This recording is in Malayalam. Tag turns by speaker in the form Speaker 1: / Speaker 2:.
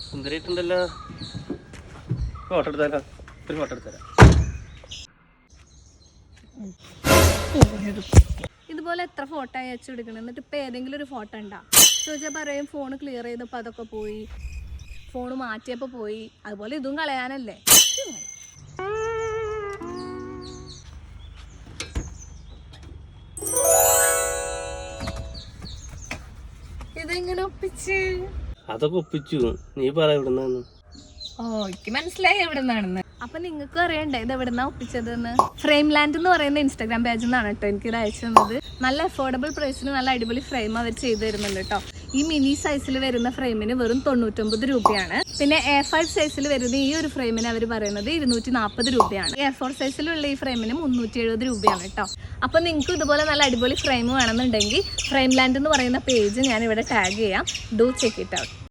Speaker 1: സുന്ദരിട്ടുണ്ടല്ലോ. ഫോട്ടോ എടുത്താലോ? ഒരു ഫോട്ടോ എടുത്തരാം.
Speaker 2: ഇതുപോലെ എത്ര ഫോട്ടോ അയച്ചു എടുക്കണം? എന്നിട്ട് ഇപ്പം ഏതെങ്കിലും ഒരു ഫോട്ടോ ഉണ്ടാ ചോദിച്ചാൽ പറയും ഫോൺ ക്ലിയർ ചെയ്തപ്പോൾ അതൊക്കെ പോയി, ഫോൺ മാറ്റിയപ്പോൾ പോയി. അതുപോലെ ഇതും കളയാനല്ലേ. ഇതെങ്ങനെ ഒപ്പിച്ച്?
Speaker 1: അതൊക്കെ ഒപ്പിച്ചു. നീ പറ എവിടുന്നാന്ന്.
Speaker 2: എനിക്ക് മനസ്സിലായി എവിടുന്നാണെന്ന്. അപ്പൊ നിങ്ങൾക്ക് അറിയണ്ടേ ഇത് എവിടുന്നാ ഒപ്പിച്ചതെന്ന്? ഫ്രെയിം ലാൻഡ് എന്ന് പറയുന്ന ഇൻസ്റ്റാഗ്രാം പേജിൽ നിന്നാണ് കേട്ടോ എനിക്കിത് അയച്ചു തന്നത്. നല്ല അഫോർഡബിൾ പ്രൈസിന് നല്ല അടിപൊളി ഫ്രെയിം അവർ ചെയ്തു തരുന്നുണ്ട് കേട്ടോ. ഈ മിനി സൈസിൽ വരുന്ന ഫ്രെയിമിന് വെറും 99 രൂപയാണ്. പിന്നെ A5 സൈസിൽ വരുന്ന ഈ ഒരു ഫ്രെയിമിന് അവർ പറയുന്നത് 240 രൂപയാണ്. A4 സൈസിലുള്ള ഈ ഫ്രെയിമിന് 370 രൂപയാണ് കേട്ടോ. അപ്പോൾ നിങ്ങൾക്ക് ഇതുപോലെ നല്ല അടിപൊളി ഫ്രെയിം വേണമെന്നുണ്ടെങ്കിൽ ഫ്രെയിം ലാൻഡ് എന്ന് പറയുന്ന പേജ് ഞാൻ ഇവിടെ ടാഗ് ചെയ്യാം. Do check it out.